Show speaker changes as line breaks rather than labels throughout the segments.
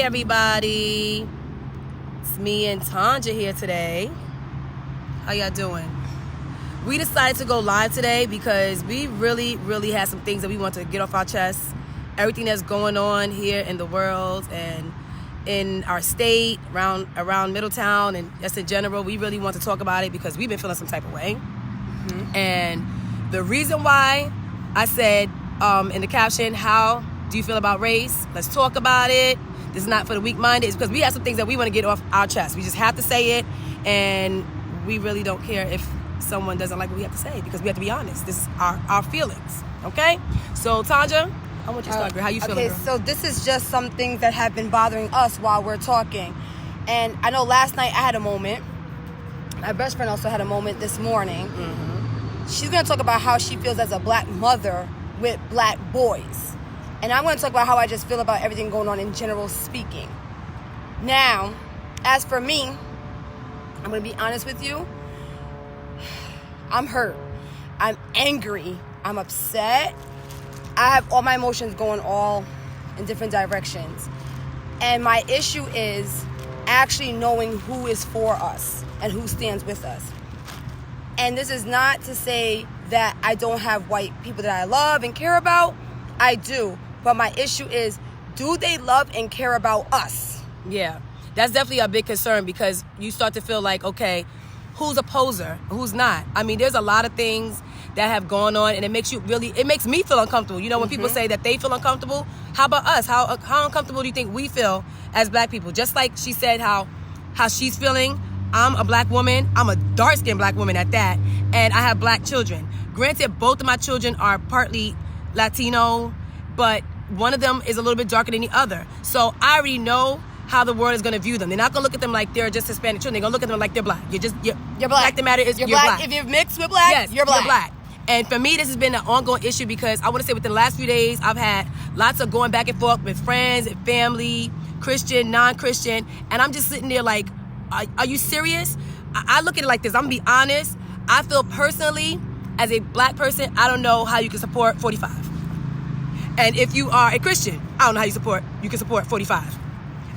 everybody. It's me and Tanja here today. How y'all doing? We decided to go live today because we really had some things that we want to get off our chest. Everything that's going on here in the world and in our state, around Middletown, and just in general, we really want to talk about it because we've been feeling some type of way. Mm-hmm. And the reason why I said in the caption, how do you feel about race? Let's talk about it. This is not for the weak-minded. It's because we have some things that we want to get off our chest. We just have to say it, and we really don't care if someone doesn't like what we have to say because we have to be honest. This is our feelings, okay? So, Tanja, I want you to start, girl. How you feeling, girl?
Okay, so this is just some things that have been bothering us while we're talking. And I know last night I had a moment. My best friend also had a moment this morning. Mm-hmm. She's going to talk about how she feels as a black mother with black boys. And I'm going to talk about how I just feel about everything going on in general speaking. Now, as for me, I'm going to be honest with you. I'm hurt. I'm angry. I'm upset. I have all my emotions going all in different directions. And my issue is actually knowing who is for us and who stands with us. And this is not to say that I don't have white people that I love and care about. I do. But my issue is, do they love and care about us?
Yeah, that's definitely a big concern because you start to feel like, okay, who's a poser, who's not? I mean, there's a lot of things that have gone on, and it makes me feel uncomfortable. You know, when people say that they feel uncomfortable, how about us? How uncomfortable do you think we feel as black people? Just like she said how she's feeling. I'm a black woman. I'm a dark-skinned black woman at that, and I have black children. Granted, both of my children are partly Latino, but one of them is a little bit darker than the other. So I already know how the world is going to view them. They're not going to look at them like they're just Hispanic children. They're going to look at them like they're black. You're black. Fact the matter is you're black.
If you're mixed with black,
yes,
you're black.
You're black. And for me, this has been an ongoing issue because I want to say within the last few days, I've had lots of going back and forth with friends and family, Christian, non-Christian, and I'm just sitting there like, are you serious? I look at it like this. I'm going to be honest. I feel personally, as a black person, I don't know how you can support 45. And if you are a Christian, I don't know how you can support 45.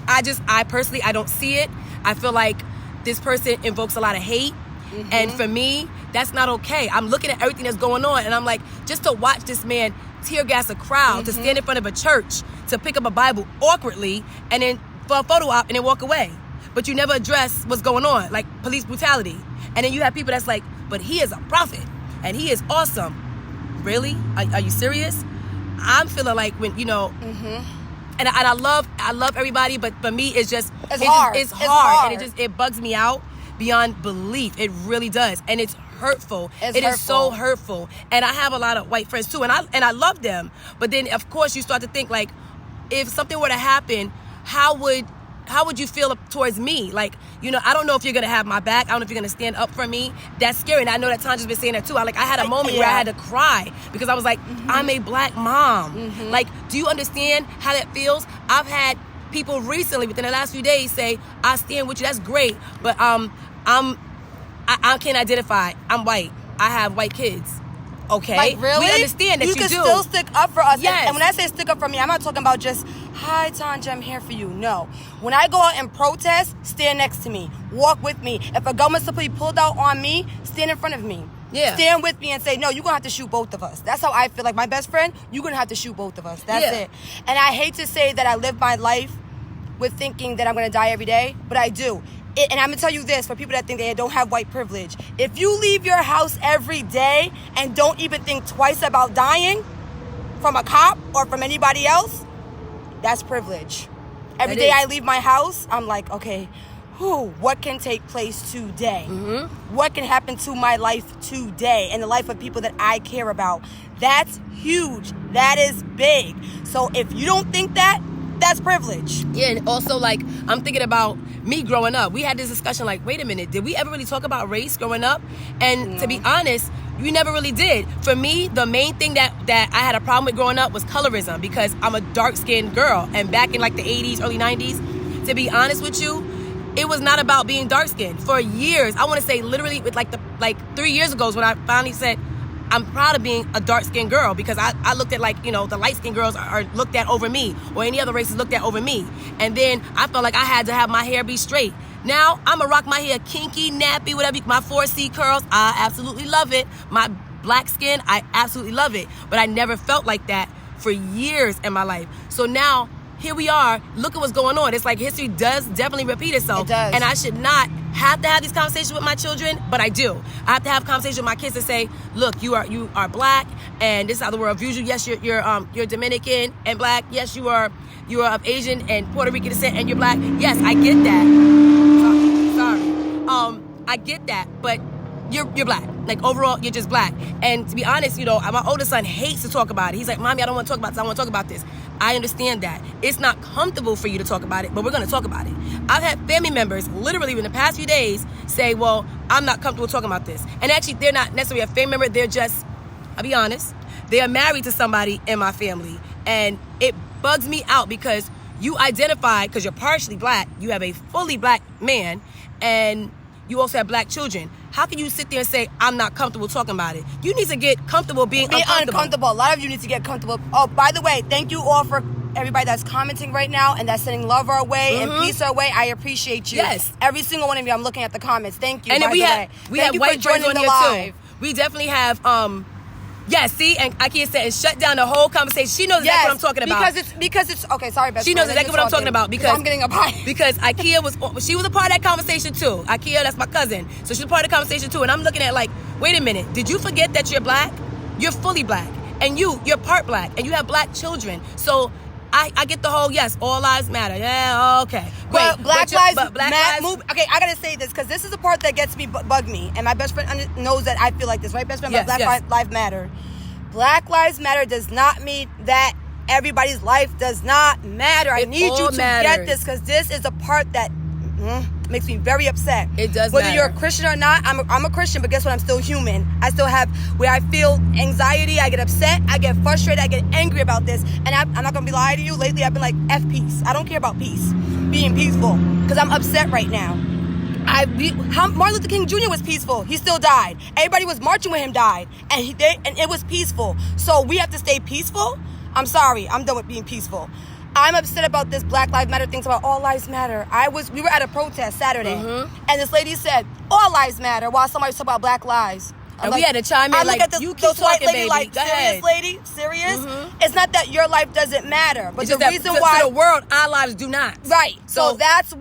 I personally, I don't see it. I feel like this person invokes a lot of hate. Mm-hmm. And for me, that's not okay. I'm looking at everything that's going on, and I'm like, just to watch this man tear gas a crowd, mm-hmm. to stand in front of a church, to pick up a Bible awkwardly, and then for a photo op and then walk away. But you never address what's going on, like police brutality. And then you have people that's like, but he is a prophet, and he is awesome. Really? Are you serious? I'm feeling like when, you know, mm-hmm. and I love everybody, but for me, it's hard. It's hard. And it bugs me out beyond belief. It really does. And it's hurtful. It is so hurtful. And I have a lot of white friends too, and I love them. But then, of course, you start to think, like, if something were to happen, how would you feel towards me? Like, you know, I don't know if you're going to have my back. I don't know if you're going to stand up for me. That's scary. And I know that Tanja's been saying that too. I had a moment where I had to cry because I was like, mm-hmm. I'm a black mom. Mm-hmm. Like, do you understand how that feels? I've had people recently within the last few days say, I stand with you. That's great. But I can't identify. I'm white. I have white kids. Okay.
Like, really?
We understand that you
can
do.
Still stick up for us.
Yes.
And when I say stick up for me, I'm not talking about just, hi, Tanja, I'm here for you. No. When I go out and protest, stand next to me. Walk with me. If a government simply pulled out on me, stand in front of me. Yeah. Stand with me and say, no, you're going to have to shoot both of us. That's how I feel. Like, my best friend, you're going to have to shoot both of us. That's it. And I hate to say that I live my life with thinking that I'm going to die every day, but I do. And I'm going to tell you this, for people that think they don't have white privilege. If you leave your house every day and don't even think twice about dying from a cop or from anybody else, that's privilege. Every day I leave my house, I'm like, okay, what can take place today? Mm-hmm. What can happen to my life today and the life of people that I care about? That's huge. That is big. So if you don't think that, that's privilege.
Yeah, and also, like, I'm thinking about me growing up. We had this discussion, like, wait a minute, did we ever really talk about race growing up? And to be honest, we never really did. For me, the main thing that I had a problem with growing up was colorism, because I'm a dark-skinned girl. And back in, like, the 80s, early 90s, to be honest with you, it was not about being dark-skinned. For years, I want to say literally with like 3 years ago is when I finally said, I'm proud of being a dark-skinned girl because I looked at like, you know, the light-skinned girls are looked at over me, or any other race is looked at over me. And then I felt like I had to have my hair be straight. Now I'm gonna rock my hair kinky, nappy, whatever, my 4C curls. I absolutely love it. My black skin, I absolutely love it. But I never felt like that for years in my life. So now here we are. Look at what's going on. It's like history does definitely repeat itself.
It does.
And I should not have to have these conversations with my children, but I do. I have to have conversations with my kids to say, look, you are black, and this is how the world views you. Yes, you're Dominican and black. Yes, you are of Asian and Puerto Rican descent, and you're black. Yes, I get that. Sorry. I get that, but you're black. Like, overall, you're just black. And to be honest, you know, my oldest son hates to talk about it. He's like, Mommy, I don't want to talk about this. I want to talk about this. I understand that. It's not comfortable for you to talk about it, but we're going to talk about it. I've had family members, literally in the past few days, say, well, I'm not comfortable talking about this. And actually, they're not necessarily a family member. They're just, I'll be honest, they are married to somebody in my family. And it bugs me out because you identify, because you're partially black, you have a fully black man, and you also have black children. How can you sit there and say, I'm not comfortable talking about it? You need to get comfortable being uncomfortable.
A lot of you need to get comfortable. Oh, by the way, thank you all for everybody that's commenting right now and that's sending love our way and peace our way. I appreciate you.
Yes.
Every single one of you, I'm looking at the comments. Thank you.
And then we have white friends on here
live.
too. We definitely have, yeah, see, and Ikea said, and shut down the whole conversation. She knows exactly what I'm talking about.
Because it's okay, sorry, best
She knows exactly what I'm talking about because
I'm getting a pie.
Because Ikea she was a part of that conversation too. Ikea, that's my cousin. So she's a part of the conversation too. And I'm looking at like, wait a minute, did you forget that you're black? You're fully black. And you're part black. And you have black children. So I get the whole, yes, all lives matter. Yeah, okay.
But Black Lives Matter. Okay, I gotta say this because this is the part that gets me, bug me. And my best friend knows that I feel like this, right? Best friend,
yes,
Black Lives Matter. Black Lives Matter does not mean that everybody's life does not matter. I need you to get this because this is a part that makes me very upset.
It does
Whether
matter.
you're a Christian or not, I'm a Christian, but guess what? I'm still human. I still have where I feel anxiety, I get upset, I get frustrated, I get angry about this. And I'm not going to be lying to you. Lately, I've been like, F peace. I don't care about peace, being peaceful, because I'm upset right now. Martin Luther King Jr. was peaceful. He still died. Everybody was marching with him died. And it was peaceful. So we have to stay peaceful? I'm sorry. I'm done with being peaceful. I'm upset about this Black Lives Matter things about all lives matter. We were at a protest Saturday, and this lady said, all lives matter, while somebody was talking about black lives.
And we had to chime in like, you keep talking, baby.
Like,
go
serious,
ahead.
lady? Serious? It's not that your life doesn't matter, but
it's
the reason why...
To the world, our lives do not.
Right. So that's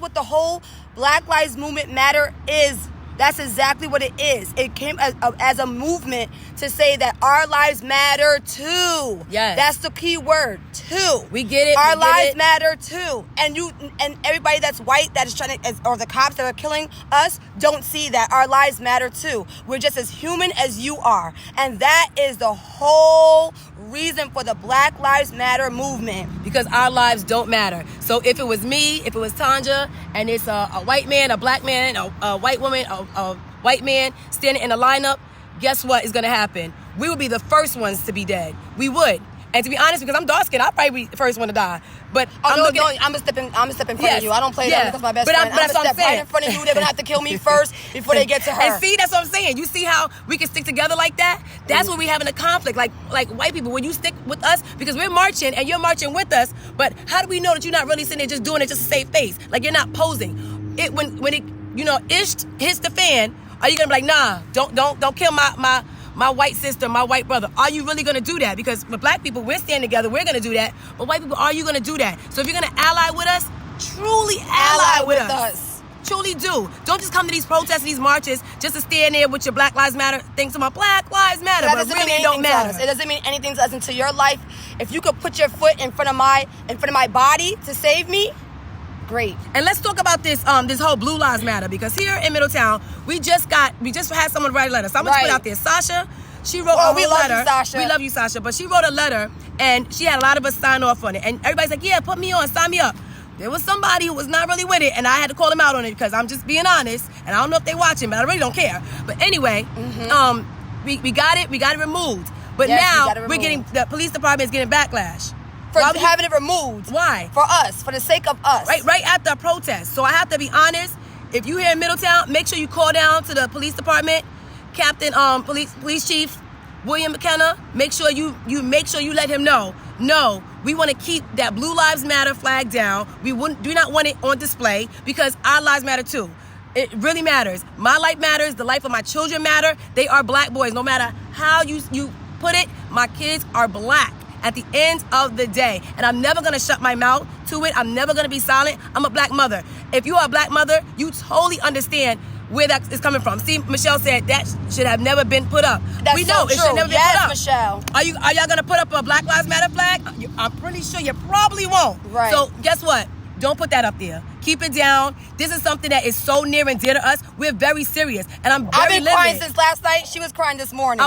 what the whole Black Lives Movement matter is. That's exactly what it is. It came as a movement to say that our lives matter too.
Yes.
That's the key word, too.
We get it.
Our lives matter too. And everybody that's white that is trying to, or the cops that are killing us, don't see that our lives matter too. We're just as human as you are. And that is the whole reason for the Black Lives Matter movement.
Because our lives don't matter. So if it was me, if it was Tanja, and it's a white man, a black man, a white woman, a white man standing in a lineup, guess what is going to happen? We would be the first ones to be dead. We would. And to be honest, because I'm dark skinned, I'll probably be the first one to die. But
I'm gonna step in front of you. I don't play that because my best friend. I'm gonna step right in front of you. They're gonna have to kill me first before they get to her.
And see, that's what I'm saying. You see how we can stick together like that? That's when we having a conflict. Like white people, when you stick with us, because we're marching and you're marching with us, but how do we know that you're not really sitting there just doing it just to save face? Like you're not posing. When it hits the fan, are you gonna be like, nah, don't kill my white sister, my white brother? Are you really going to do that? Because with black people, we're standing together, we're going to do that. But white people, are you going to do that? So if you're going to ally with us, truly ally with us. Truly do. Don't just come to these protests and these marches just to stand there with your Black Lives Matter things about Black Lives Matter, but really it don't matter.
It doesn't mean anything to us into your life. If you could put your foot in front of my body to save me, great.
And let's talk about this whole Blue Lives Matter, because here in Middletown, we just had someone write a letter. So I'm gonna put out there. Sasha, she wrote a whole letter.
You, Sasha.
We love you, Sasha. But she wrote a letter and she had a lot of us sign off on it. And everybody's like, yeah, put me on, sign me up. There was somebody who was not really with it, and I had to call them out on it because I'm just being honest, and I don't know if they're watching, but I really don't care. But anyway, we got it removed. But now the police department is getting backlash.
For having it removed.
Why?
For us. For the sake of us.
Right after a protest. So I have to be honest. If you here in Middletown, make sure you call down to the police department, Captain, Police Chief William McKenna, make sure you let him know. No, we want to keep that Blue Lives Matter flag down. We do not want it on display because our lives matter too. It really matters. My life matters. The life of my children matter. They are black boys. No matter how you put it, my kids are black at the end of the day. And I'm never going to shut my mouth to it. I'm never going to be silent. I'm a black mother. If you are a black mother, you totally understand where that is coming from. See, Michelle said that should have never been put up.
That's so true.
It should never been put up.
Michelle.
Are y'all gonna put up a Black Lives Matter flag? I'm pretty sure you probably won't.
Right.
So guess what? Don't put that up there. Keep it down. This is something that is so near and dear to us. We're very serious, and
I've been crying since last night. She was crying this morning.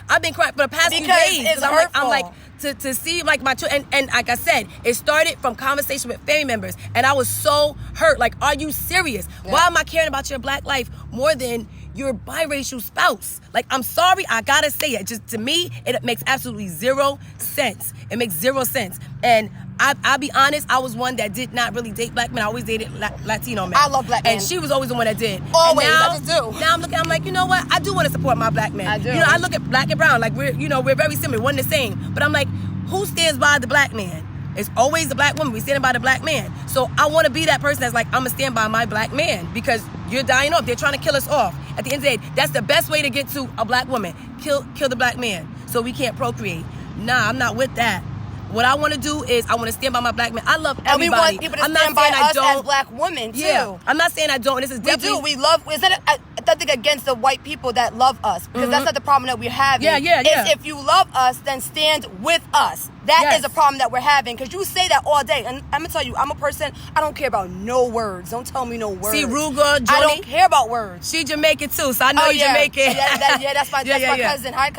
I've been crying for the past few days.
It's hurtful.
I'm like to see like my children, and like I said, it started from conversation with family members, and I was so hurt. Like, are you serious? Yeah. Why am I caring about your black life more than your biracial spouse? Like, I'm sorry, I gotta say it. Just to me, it makes absolutely zero sense. It makes zero sense. And I'll be honest, I was one that did not really date black men. I always dated Latino men.
I love black men.
And she was always the one that did.
Always,
now,
I just do.
Now I'm like, you know what? I do want to support my black men.
I do.
You know, I look at black and brown, like we're very similar, one the same. But I'm like, who stands by the black man? It's always the black woman. We stand by the black man. So I want to be that person that's like, I'm going to stand by my black man because you're dying off. They're trying to kill us off. At the end of the day, that's the best way to get to a black woman. Kill the black man so we can't procreate. Nah, I'm not with that. What I want to do is I want to stand by my black man. I love everybody.
And we want people to stand by us as black women, too.
Yeah, I'm not saying I don't. This is definitely...
We do. We love... It's not nothing against the white people that love us. Because that's not the problem that we're having.
Yeah.
It's if you love us, then stand with us. That is a problem that we're having. Because you say that all day. And I'm going to tell you, I'm a person, I don't care about no words. Don't tell me no words.
See, Ruga, Johnny,
I don't care about words.
She Jamaican, too, so I know you're Jamaican.
That's my cousin. Hi,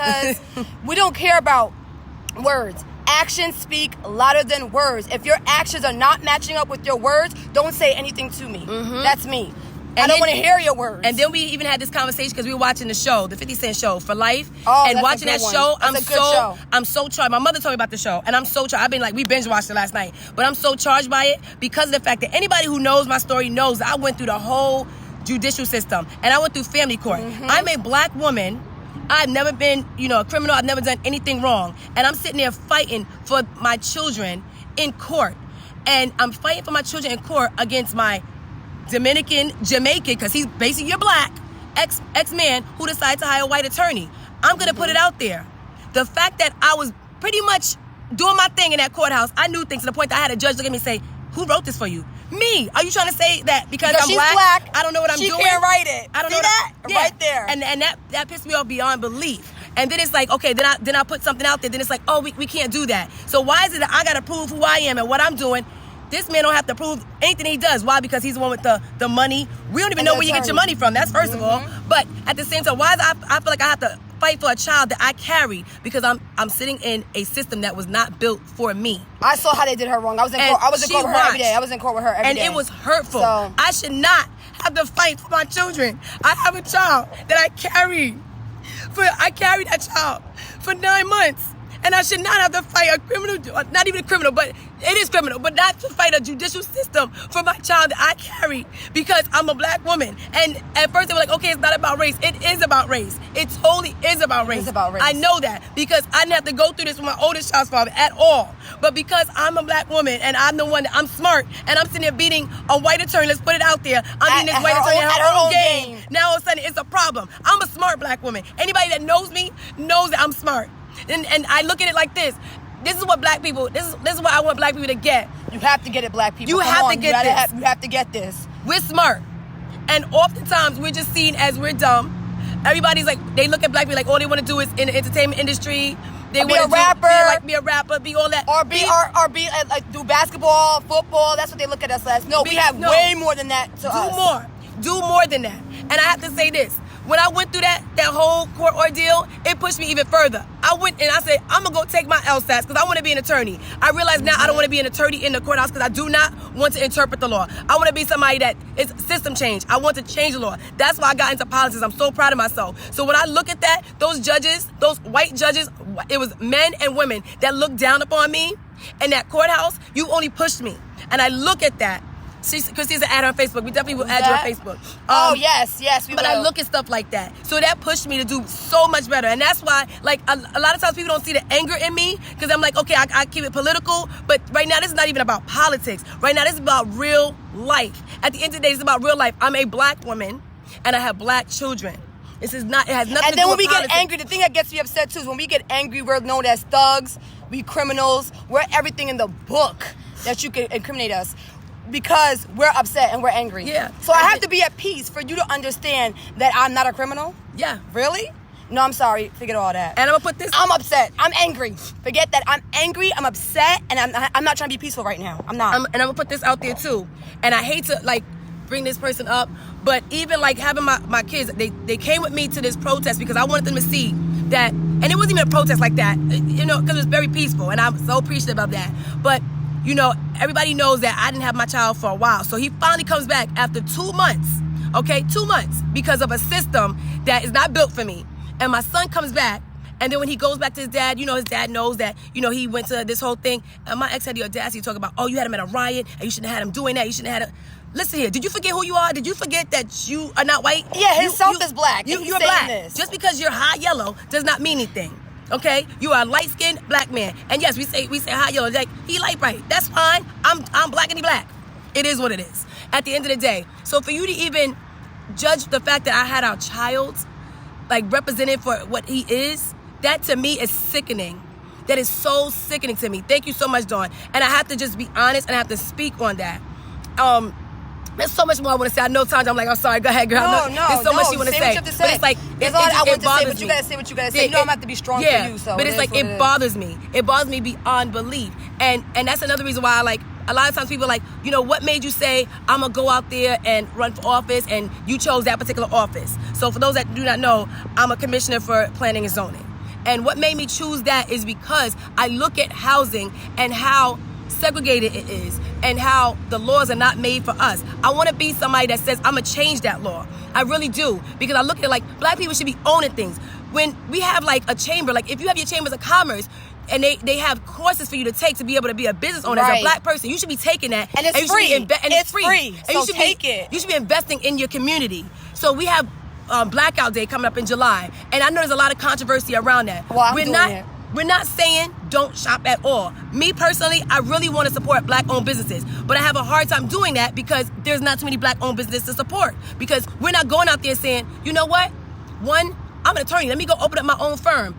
cuz. We don't care about words. Actions speak louder than words. If your actions are not matching up with your words, don't say anything to me. That's me. I don't want to hear your words.
And then we even had this conversation because we were watching the show, the 50 Cent show, For Life.
Oh,
and watching that show,
show.
I'm so charged. My mother told me about the show, and I'm so charged. I've been like, we binge watched it last night, but I'm so charged by it because of the fact that anybody who knows my story knows that I went through the whole judicial system, and I went through family court. I'm a black woman. I've never been, a criminal. I've never done anything wrong. And I'm sitting there fighting for my children in court. And I'm fighting for my children in court against my Jamaican, because he's basically your black, ex-man who decided to hire a white attorney. I'm going to put it out there. The fact that I was pretty much doing my thing in that courthouse, I knew things to the point that I had a judge look at me and say, who wrote this for you? Me. Are you trying to say that because I'm
she's
black, I don't know what I'm doing?
She can't write it.
I don't
See
know
that? Right there.
And that pissed me off beyond belief. And then it's like, okay, then I put something out there. Then it's like, oh, we can't do that. So why is it that I got to prove who I am and what I'm doing? This man don't have to prove anything he does. Why? Because he's the one with the money. We don't even know where you get your money from. That's first of all. But at the same time, why is I feel like I have to fight for a child that I carried because I'm sitting in a system that was not built for me.
I saw how they did her wrong. I was in court with her every day. I was in court with her every day.
And it was hurtful. So, I should not have to fight for my children. I have a child that I carried. I carried that child for 9 months. And I should not have to fight a criminal, not even a criminal, but it is criminal, but not to fight a judicial system for my child that I carry because I'm a black woman. And at first they were like, okay, it's not about race. It is about race. It totally is about race.
It's about race.
I know that because I didn't have to go through this with my oldest child's father at all. But because I'm a black woman and I'm the one, I'm smart, and I'm sitting there beating a white attorney, let's put it out there, I'm beating this white attorney at her own game. Now all of a sudden it's a problem. I'm a smart black woman. Anybody that knows me knows that I'm smart. And I look at it like this. This is what black people, this is what I want black people to get.
You have to get it, black people.
You have to get this.
You have to get this.
We're smart. And oftentimes we're just seen as we're dumb. Everybody's like, they look at black people like all they want to do is in the entertainment industry. They
be a rapper.
Be a rapper, be all that.
Or do basketball, football. That's what they look at us as. No, we have way more than that to us.
Do more than that. And I have to say this. When I went through that whole court ordeal, it pushed me even further. I went and I said, I'm going to go take my LSATs because I want to be an attorney. I realize now I don't want to be an attorney in the courthouse because I do not want to interpret the law. I want to be somebody that is system change. I want to change the law. That's why I got into politics. I'm so proud of myself. So when I look at that, those judges, those white judges, it was men and women that looked down upon me in that courthouse. You only pushed me. And I look at that. Christine's an ad on Facebook. We definitely will add you on Facebook.
Yes, we
But
will.
I look at stuff like that. So that pushed me to do so much better. And that's why, like, a lot of times people don't see the anger in me because I'm like, okay, I keep it political. But right now, this is not even about politics. Right now, this is about real life. At the end of the day, it's about real life. I'm a black woman, and I have black children. This is not, it has nothing to do with politics.
And then when we get angry, the thing that gets me upset, too, is when we get angry, we're known as thugs, we criminals, we're everything in the book that you can incriminate us. Because we're upset and we're angry.
Yeah.
So I have to be at peace for you to understand that I'm not a criminal?
Yeah.
Really? No, I'm sorry. Forget all that.
And I'm gonna put this.
I'm upset. I'm angry. Forget that. I'm angry. I'm upset, and I'm not trying to be peaceful right now. I'm not.
And I'm gonna put this out there too. And I hate to like bring this person up, but even like having my kids, they came with me to this protest because I wanted them to see that. And it wasn't even a protest like that, you know, because it was very peaceful, and I'm so appreciative of that. But you know, everybody knows that I didn't have my child for a while. So he finally comes back after 2 months, okay? 2 months, because of a system that is not built for me. And my son comes back, and then when he goes back to his dad, you know, his dad knows that, you know, he went to this whole thing. And my ex had the audacity to talk about, oh, you had him at a riot, and you shouldn't have had him doing that. You shouldn't have had him. Listen here, did you forget who you are? Did you forget that you are not white?
Yeah, himself is black.
You're black. This. Just because you're high yellow does not mean anything. Okay, you are a light-skinned black man, and yes, we say high yellow. Like he light bright. That's fine. I'm black and he black. It is what it is. At the end of the day, so for you to even judge the fact that I had our child like represented for what he is, that to me is sickening. That is so sickening to me. Thank you so much, Dawn. And I have to just be honest, and I have to speak on that. There's so much more I want to say. I know times I'm like, I'm sorry, go ahead, girl. There's so much you want to say.
But it's like,
it's
all I want to say,
bothers
but you
me.
got to say what you got to say. You know I'm going to have to be strong for you. So
but it's like, it bothers me. It bothers me beyond belief. And that's another reason why I like, a lot of times people are like, you know, what made you say I'm going to go out there and run for office and you chose that particular office? So for those that do not know, I'm a commissioner for planning and zoning. And what made me choose that is because I look at housing and how segregated it is and how the laws are not made for us. I want to be somebody that says I'm going to change that law. I really do. Because I look at it like black people should be owning things. When we have like a chamber, like if you have your chambers of commerce and they have courses for you to take to be able to be a business owner as a black person, you should be taking that.
And it's free.
And it's free.
So you should take it.
You should be investing in your community. So we have Blackout Day coming up in July. And I know there's a lot of controversy around that.
Well,
We're not saying don't shop at all. Me personally, I really want to support black-owned businesses, but I have a hard time doing that because there's not too many black-owned businesses to support. Because we're not going out there saying, you know what? One, I'm an attorney. Let me go open up my own firm.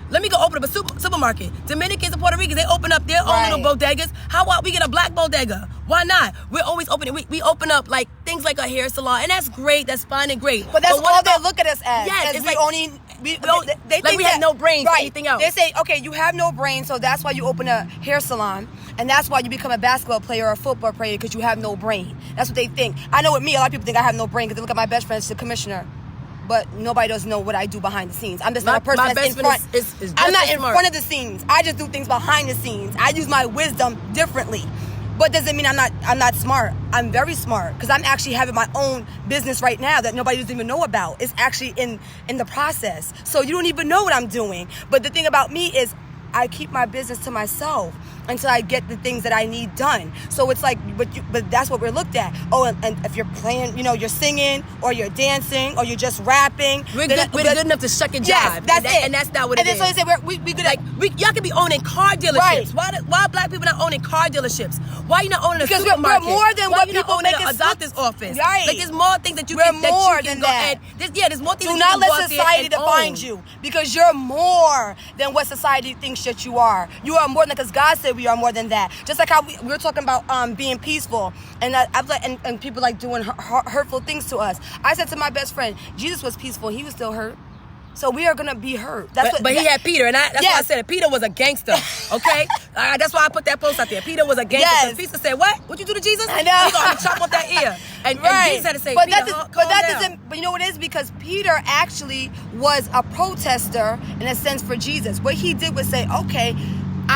Let me go open up a supermarket. Dominicans and Puerto Ricans, they open up their own little bodegas. How about we get a black bodega? Why not? We're always opening. We open up like things like a hair salon, and that's great. That's fine and great.
But that's all they look at us as.
Yes,
it's
like
they
like
think
we have no brains for anything else.
They say, okay, you have no brains, so that's why you open a hair salon, and that's why you become a basketball player or a football player because you have no brain. That's what they think. I know with me, a lot of people think I have no brain because they look at my best friend, she's a commissioner. But nobody doesn't know what I do behind the scenes. I'm just not a person that's in front. I'm not in front of the scenes. I just do things behind the scenes. I use my wisdom differently. But doesn't mean I'm not smart. I'm very smart because I'm actually having my own business right now that nobody doesn't even know about. It's actually in the process. So you don't even know what I'm doing. But the thing about me is I keep my business to myself until I get the things that I need done. So it's like, but that's what we're looked at. Oh, and if you're playing, you know, you're singing or you're dancing or you're just rapping.
We're good enough to shuck and jive.
Yes, that's it.
And that's not what it is.
And then so they say we good
like, y'all could be owning car dealerships.
Right.
Why black people not owning car dealerships? Why you not owning a
because
supermarket?
Because we're more than what people make us
a doctor's office.
Right.
Like, there's more things that you
we're
can
more
that you
than
can go
that.
And there's more things
do
that you can go out there and
not let society define you because you're more than what society thinks that you are. You are more than, because God said we are more than that. Just like how we were talking about being peaceful, and and people like doing hurtful things to us. I said to my best friend, Jesus was peaceful. He was still hurt. So we are gonna be hurt.
But he had Peter, and that's why I said it. Peter was a gangster. Okay, that's why I put that post out there. Peter was a gangster.
Yes.
Peter said, "What? What you do to Jesus?
I know.
He gonna chop off that ear." And Jesus had to say,
but
Peter,
that doesn't. But you know what it is? Because Peter actually was a protester in a sense for Jesus. What he did was say, "Okay,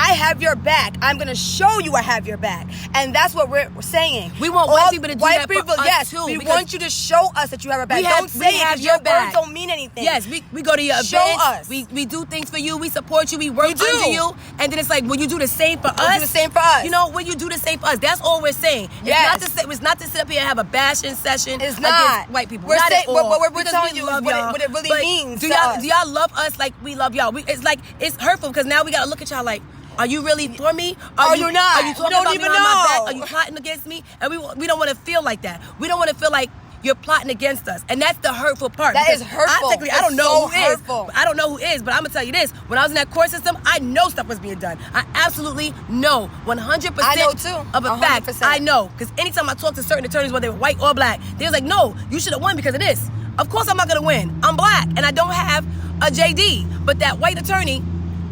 I have your back. I'm going to show you I have your back. And that's what we're saying.
We want white people to do that for us
yes,
too.
We want you to show us that you have our back. Don't say it because your words don't mean anything.
Yes, we go to your
show
events.
Us.
We do things for you. We support you. We work under you. And then it's like, will you do the same for us?
Do the same for us.
You know, will you do the same for us? That's all we're saying.
Yes.
It's not to sit up here and have a bashing session
it's not.
against white people.
We're
not
saying,
at all.
we're telling you what it really means.
Do y'all love us like we love y'all? It's like, it's hurtful because now we got to look at y'all like, are you really for me?
Are you not?
Are you talking about me behind my back? Are you plotting against me? And we don't want to feel like that. We don't want to feel like you're plotting against us. And that's the hurtful part.
That is hurtful.
I don't know who is. I don't know who is, but I'm going to tell you this. When I was in that court system, I know stuff was being done. I absolutely know 100%
I know too.
of a
100%.
fact. I know. Because anytime I talk to certain attorneys, whether they were white or black, they was like, no, you should have won because of this. Of course I'm not going to win. I'm black and I don't have a JD. But that white attorney,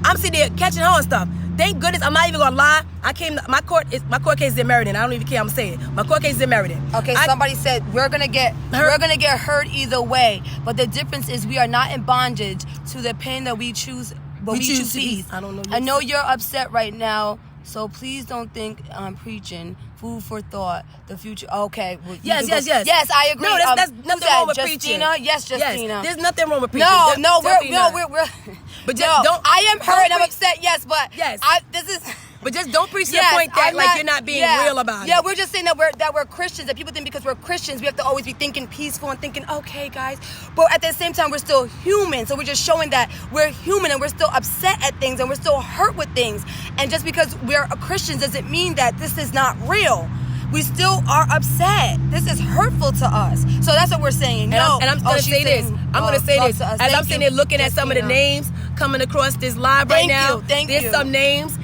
I'm sitting there catching her on stuff. Thank goodness, I'm not even gonna lie. My court case is in Meriden. I don't even care. I'm saying my court case is in Meriden.
Okay, somebody said we're gonna get hurt either way, but the difference is we are not in bondage to the pain that we choose. But we choose peace. I know you're upset right now, so please don't think I'm preaching. Food for thought. The future. Okay. Well,
yes.
Yes, I agree.
No, that's nothing wrong with preaching.
Yes, Justina.
Yes, there's nothing wrong with preaching.
No, we're.
But don't.
I am hurt. I'm upset. Yes, but
yes.
This is.
But just don't preach to the point that like you're not being real about it.
Yeah, we're just saying that we're Christians. That people think because we're Christians, we have to always be thinking peaceful and thinking, okay, guys. But at the same time, we're still human. So we're just showing that we're human and we're still upset at things and we're still hurt with things. And just because we're Christians doesn't mean that this is not real. We still are upset. This is hurtful to us. So that's what we're saying.
And I'm going to say this. I'm going to say this. As I'm sitting there looking at some of the names coming across this live right now, there's some names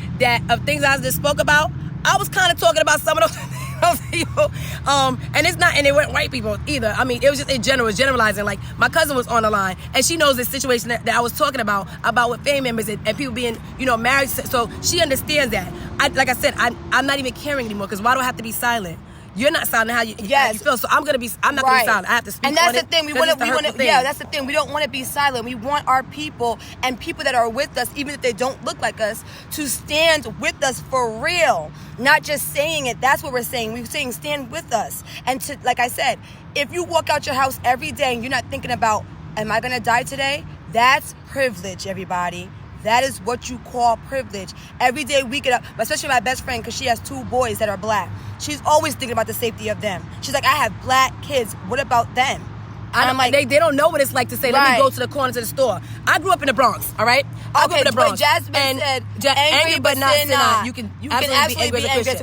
of things I just spoke about. I was kind of talking about some of those people. And it's not, and they weren't white people either. I mean, it was just in general, generalizing. Like, my cousin was on the line, and she knows the situation that I was talking about with family members and people being, married. So she understands that. Like I said, I'm not even caring anymore, because why do I have to be silent? You're not silent how you feel, so I'm not gonna be silent. I have to speak.
And that's
on
the thing. That's the thing. We don't want to be silent. We want our people and people that are with us, even if they don't look like us, to stand with us for real. Not just saying it. That's what we're saying. We're saying stand with us. And to, like I said, if you walk out your house every day and you're not thinking about, am I gonna die today? That's privilege, everybody. That is what you call privilege. Every day we get up, especially my best friend, because she has 2 boys that are black. She's always thinking about the safety of them. She's like, I have black kids. What about them? And I'm like,
they don't know what it's like to say, let me go to the corner to the store. I grew up in the Bronx, all right? I grew up in the Bronx.
Jasmine said, angry but not sin not. You can absolutely be angry.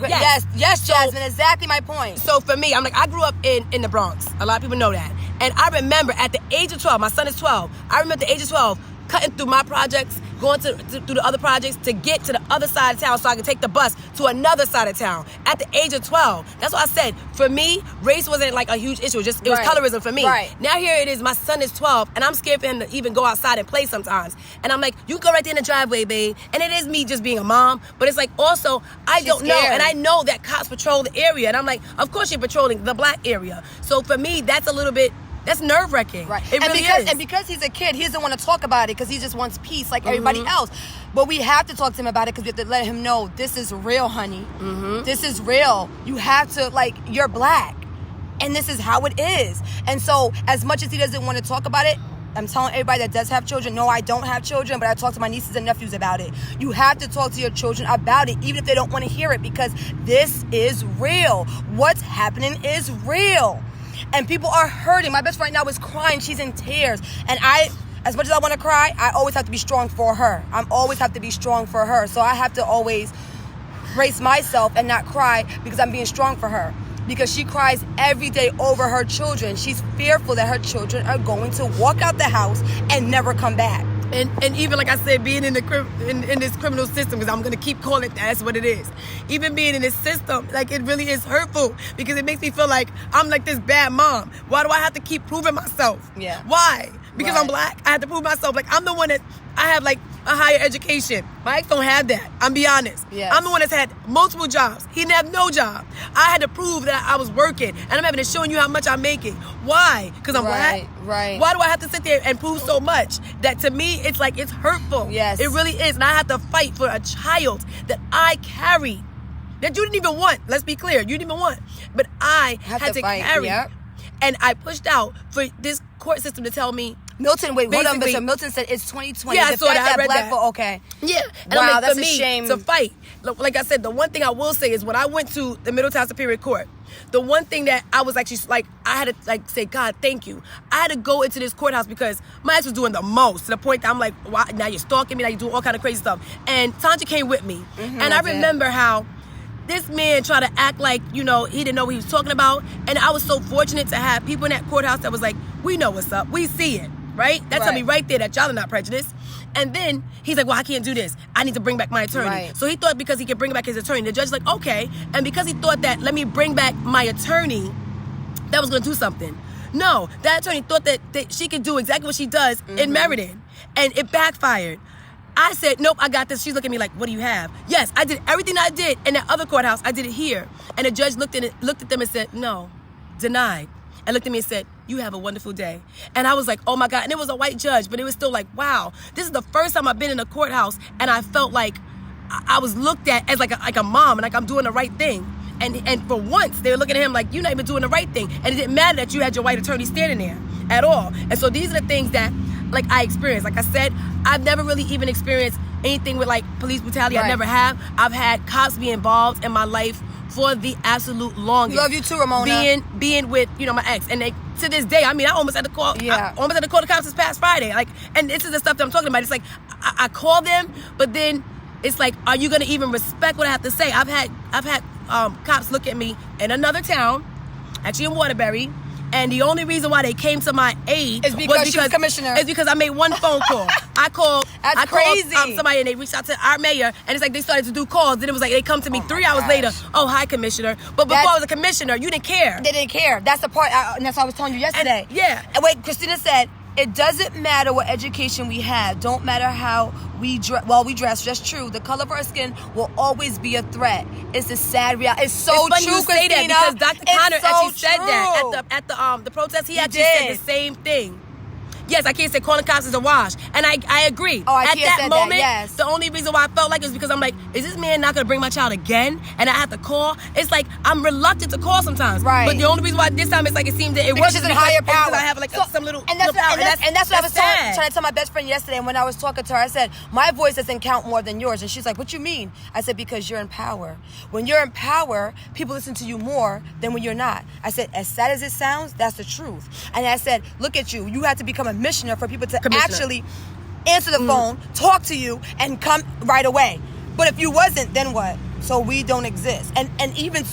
Yes, Jasmine, exactly my point.
So for me, I'm like, I grew up in the Bronx. A lot of people know that. And I remember at the age of 12, my son is 12, I remember at the age of 12, cutting through my projects, going through the other projects to get to the other side of town so I could take the bus to another side of town at the age of 12. That's why I said, for me, race wasn't like a huge issue. It was colorism for me.
Right.
Now here it is, my son is 12, and I'm scared for him to even go outside and play sometimes. And I'm like, you can go right there in the driveway, babe. And it is me just being a mom, but it's like also, She's don't know. And I know that cops patrol the area. And I'm like, of course you're patrolling the black area. So for me, that's a little bit... That's nerve-wracking. Right. It really is.
And because he's a kid, he doesn't want to talk about it because he just wants peace like everybody else. But we have to talk to him about it because we have to let him know this is real, honey. This is real. You have to, you're black. And this is how it is. And so as much as he doesn't want to talk about it, I'm telling everybody that does have children, no, I don't have children, but I talk to my nieces and nephews about it. You have to talk to your children about it, even if they don't want to hear it, because this is real. What's happening is real. And people are hurting. My best friend right now is crying. She's in tears. And as much as I want to cry, I always have to be strong for her. I always have to be strong for her. So I have to always brace myself and not cry because I'm being strong for her. Because she cries every day over her children. She's fearful that her children are going to walk out the house and never come back.
And even like I said, being in this criminal system, because I'm going to keep calling it that's what it is. Even being in this system, it really is hurtful because it makes me feel like I'm like this bad mom. Why do I have to keep proving myself?
Yeah.
Why? because I'm black. I had to prove myself. Like, I'm the one that I have like a higher education. My ex don't have that. I'm be honest.
Yes.
I'm the one that's had multiple jobs. He didn't have no job. I had to prove that I was working, and I'm having to show you how much I'm making. Why? Because I'm black.
Right.
Why do I have to sit there and prove so much? That to me, it's like it's hurtful.
Yes.
It really is, and I have to fight for a child that I carry. That you didn't even want. Let's be clear. You didn't even want. But I had to
fight.
carry.
Yep.
And I pushed out for this court system to tell me.
Milton, wait, hold on,
Basically-
Bishop. Milton said it's 2020.
Yeah, I
the
saw
fact
that. I read
black
that.
folk, okay.
Yeah. And
Wow,
I'm like,
that's
for
a
me
shame.
to fight. Like I said, the one thing I will say is when I went to the Middletown Superior Court, the one thing that I was actually like, I had to like say, God, thank you. I had to go into this courthouse because my ex was doing the most, to the point that I'm like, wow, now you're stalking me, now you're doing all kind of crazy stuff. And Tanja came with me. And I remember how this man tried to act like, you know, he didn't know what he was talking about. And I was so fortunate to have people in that courthouse that was like, we know what's up. We see it, right? That told me right there that y'all are not prejudiced. And then he's like, well, I can't do this. I need to bring back my attorney.
Right.
So he thought because he could bring back his attorney, the judge's like, okay. And because he thought that, let me bring back my attorney, that was going to do something. No, that attorney thought that she could do exactly what she does in Meriden. And it backfired. I said, nope, I got this. She's looking at me like, what do you have? Yes, I did everything I did in that other courthouse. I did it here. And the judge looked at them and said, no, denied. And looked at me and said, you have a wonderful day. And I was like, oh my God. And it was a white judge, but it was still like, wow, this is the first time I've been in a courthouse and I felt like I was looked at as like a mom and like I'm doing the right thing. And for once, they were looking at him like, you're not even doing the right thing. And it didn't matter that you had your white attorney standing there at all. And so these are the things that like I experienced. Like I said, I've never really even experienced anything with like police brutality.
Right.
I never have. I've had cops be involved in my life for the absolute longest.
Love you too, Ramona.
Being with, you know, my ex. And they, to this day, I mean, I almost had to call the cops this past Friday. Like, and this is the stuff that I'm talking about. It's like, I call them, but then it's like, are you going to even respect what I have to say? I've had cops look at me in another town, actually in Waterbury, and the only reason why they came to my aid
is because she was commissioner.
Is because I made one phone call. I called
crazy.
Somebody and they reached out to our mayor, and it's like they started to do calls. Then it was like they come to me 3 hours later. Oh, hi, commissioner. But before I was a commissioner, you didn't care.
They didn't care. That's the part, and that's what I was telling you yesterday. And wait, Christina said, it doesn't matter what education we have. Don't matter how we dress. Just true. The color of our skin will always be a threat. It's a sad reality. It's so
funny
true,
you say
Christina.
that because Dr. Connor actually said
true.
that at the protest. He actually said the same thing. Yes, I can't say calling cops is a wash. And I agree.
Oh,
at that
said
moment,
yes.
The only reason why I felt like it was because I'm like, is this man not going to bring my child again? And I have to call? It's like, I'm reluctant to call sometimes.
Right.
But the only reason why this time it's like it seemed that it
because
wasn't
she's in higher power.
because I have like some little
and that's
power.
And that's what I was
sad.
trying to tell my best friend yesterday. And when I was talking to her, I said, my voice doesn't count more than yours. And she's like, what you mean? I said, because you're in power. When you're in power, people listen to you more than when you're not. I said, as sad as it sounds, that's the truth. And I said, look at you. You have to become a missioner for people to actually answer the phone, talk to you, and come right away. But if you wasn't, then what? So we don't exist. And even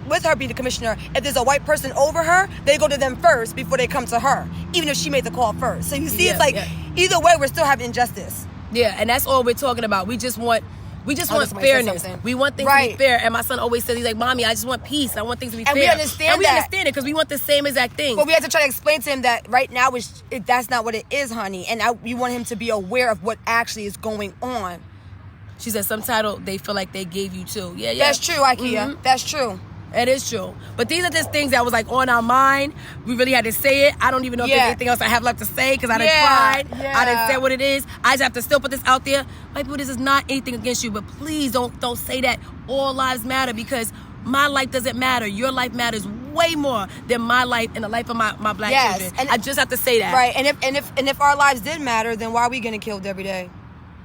with her being the commissioner, if there's a white person over her, they go to them first before they come to her, even if she made the call first. So you see, it's like either way, we're still having injustice.
Yeah, and that's all we're talking about. We just want fairness. We want things to be fair. And my son always says, he's like, Mommy, I just want peace. I want things to be fair.
And we understand
we understand it because we want the same exact thing.
But we have to try to explain to him that right now that's not what it is, honey. And we want him to be aware of what actually is going on.
She said some title they feel like they gave you too. Yeah.
That's true, Ikea. That's true.
It is true. But these are just things that was like on our mind. We really had to say it. I don't even know if there's anything else I have left to say because I done cried. I done said what it is. I just have to still put this out there. White people, this is not anything against you, but please don't say that all lives matter because my life doesn't matter. Your life matters way more than my life and the life of my black children. And I just have to say that.
Right. And if our lives did matter, then why are we getting killed every day?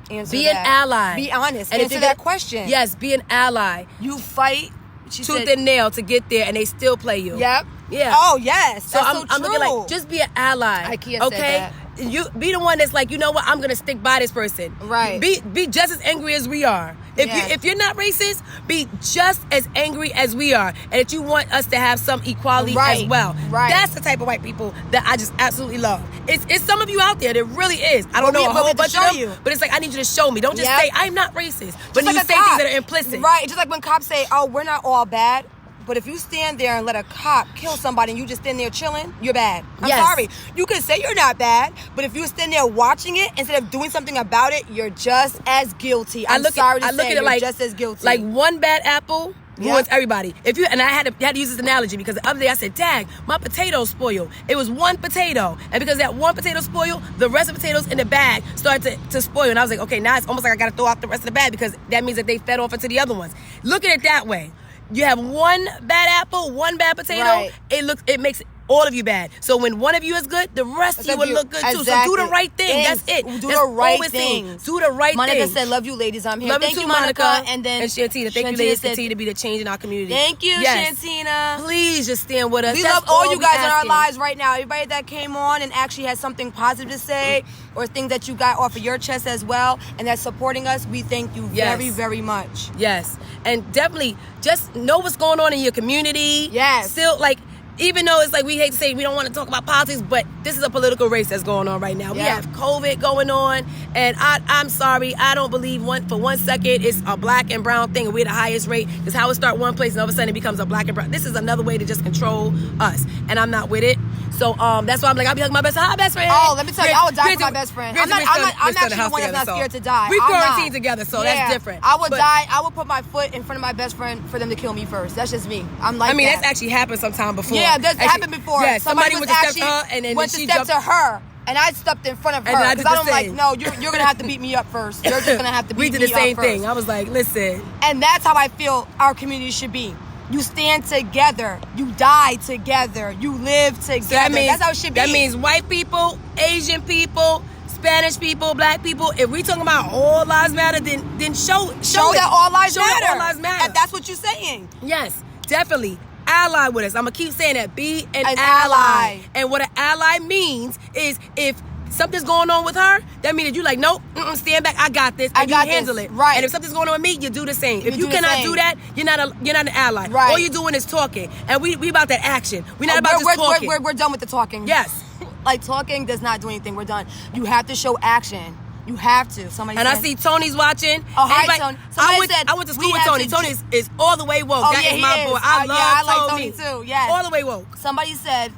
Be an ally.
Be honest.
And
answer that question.
Yes, be an ally.
You fight
tooth and nail to get there, and they still play you.
Yep.
Yeah.
Oh yes.
So I'm looking like, just be an ally.
Ikea
okay?
said that.
You be the one that's like, you know what? I'm gonna stick by this person.
Right.
Be just as angry as we are. If you're not racist, be just as angry as we are, and that you want us to have some equality as well.
Right.
That's the type of white people that I just absolutely love. It's some of you out there that really is. I don't know a whole bunch of them, but it's like I need you to show me. Don't just say I'm not racist, but you say things that are implicit.
Right. Just like when cops say, "Oh, we're not all bad." But if you stand there and let a cop kill somebody and you just stand there chilling, you're bad. I'm
Yes.
sorry. You can say you're not bad, but if you stand there watching it instead of doing something about it, you're just as guilty. I'm sorry to say, you're just as guilty.
Like one bad apple ruins everybody. I had to use this analogy because the other day I said, "Dang, my potatoes spoiled." It was one potato, and because that one potato spoiled, the rest of the potatoes in the bag started to spoil. And I was like, okay, now it's almost like I got to throw out the rest of the bag because that means that they fed off into the other ones. Look at it that way. You have one bad apple, one bad potato.
Right.
It makes all of you bad. So when one of you is good, the rest of you will look good too. So do the right thing. That's it.
Do the right thing.
Do the right thing.
Monica said, "Love you, ladies. I'm here."
Love
Thank
you
you,
too,
Monica. And then
Shantina. Thank you, ladies. Continue to be the change in our community.
Thank you,
Yes.
Shantina.
Please just stand with us.
We
That's
love all you
we
guys in our
asking.
lives right now. Everybody that came on and actually has something positive to say or things that you got off of your chest as well and that's supporting us, we thank you very, very much.
Yes. And definitely just know what's going on in your community.
Yes.
Still, like, even though it's like we hate to say we don't want to talk about politics, but this is a political race that's going on right now. We have COVID going on, and I'm sorry, I don't believe for one second it's a black and brown thing and we're the highest rate. Because how it start one place and all of a sudden it becomes a black and brown. This is another way to just control us, and I'm not with it. So that's why I'm like, I'll be hugging my best friend. Hi, best friend.
Oh, let me tell you, I would die for my best friend. I'm actually the one that's not scared to die.
We quarantine together, so that's different.
I would die. I would put my foot in front of my best friend for them to kill me first. That's just me. I'm like
that's actually happened sometime before.
Yeah, that's happened before.
Yeah, somebody went to step to her, and then
went
she
to step
jumped
to her. And I stepped in front of her because I don't like, no, you're going to have to beat me up first. You're just going to have to beat me up first.
We did the same thing. I was like, listen.
And that's how I feel our community should be. You stand together. You die together. You live together. So that's how it should be.
That means white people, Asian people, Spanish people, black people. If we talking about all lives matter, then show
that all lives matter.
All lives matter.
And that's what you're saying.
Yes, definitely. Ally with us. I'm going to keep saying that. Be an ally. And what an ally means is if something's going on with her, that means that you like, nope, stand back, I got this, and you handle it.
Right.
And if something's going on with me, you do the same. If you cannot do that, you're not an ally.
Right.
All you're doing is talking. And we about that action. We're not about just talking.
We're done with the talking.
Yes.
Like, talking does not do anything. We're done. You have to show action. You have to.
I see Tony's watching.
Oh, hi, Tony.
I went to school with Tony. Tony is all the way woke. That is my boy. I
like Tony too. Yes.
All the way woke.
Somebody said,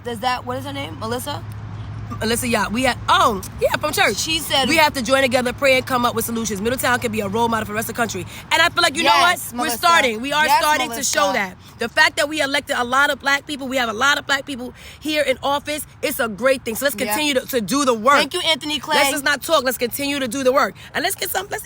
what is her name? Melissa?
Melissa Yacht. From church.
She said
we have to join together, pray, and come up with solutions. Middletown can be a role model for the rest of the country. And I feel like, you know what?
Melissa.
We're starting. We are starting
Melissa.
to show that. The fact that we elected a lot of black people, we have a lot of black people here in office, it's a great thing. So let's continue to do the work.
Thank you, Anthony Clay.
Let's just not talk. Let's continue to do the work. And let's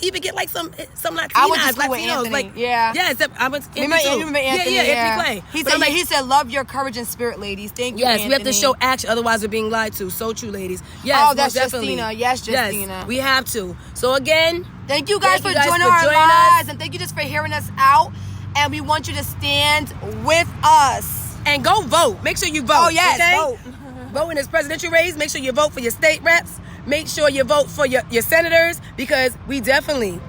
even get like some Latinas.
I went to school with Anthony.
Like,
yeah.
Yes, I went to
Anthony. You remember Anthony?
Yeah, Anthony Clay.
He said, love your courage and spirit, ladies. Thank you,
Yes,
Anthony.
we have to show action. Otherwise, we're being lied to. So true, ladies. Yes,
oh, that's Justina. Yes, Justina.
Yes, we have to. So again,
thank you guys for joining our lives, and thank you just for hearing us out. And we want you to stand with us
and go vote. Make sure you vote.
Oh yes,
okay?
vote.
Vote in this presidential race. Make sure you vote for your state reps. Make sure you vote for your senators, because we definitely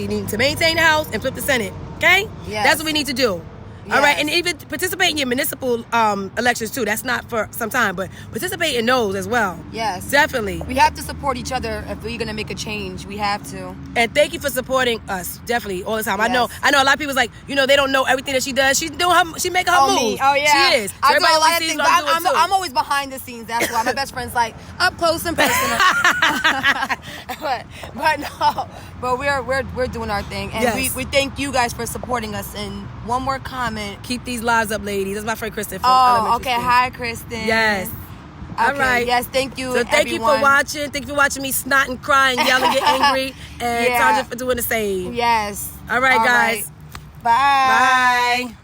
need to maintain the House and flip the Senate. Okay?
Yes.
That's what we need to do. Yes. All right, and even participate in your municipal elections too. That's not for some time, but participate in those as well.
Yes,
definitely.
We have to support each other if we're gonna make a change. We have to.
And thank you for supporting us, definitely all the time. Yes. I know a lot of people's like, they don't know everything that she does. She's doing she making her moves.
Oh yeah,
she is. So
I do a lot of things.
But
I'm always behind the scenes. That's why my best friend's like up close and personal. but we're doing our thing, and we thank you guys for supporting us. And one more comment.
Keep these lives up, ladies. That's my friend Kristen from
Elementary School. Hi, Kristen.
Yes.
Okay.
All right.
Yes, thank you.
So thank you for watching. Thank you for watching me snot and cry and yell and get angry. And Tanja for doing the same.
Yes.
All right, guys.
Right. Bye.
Bye.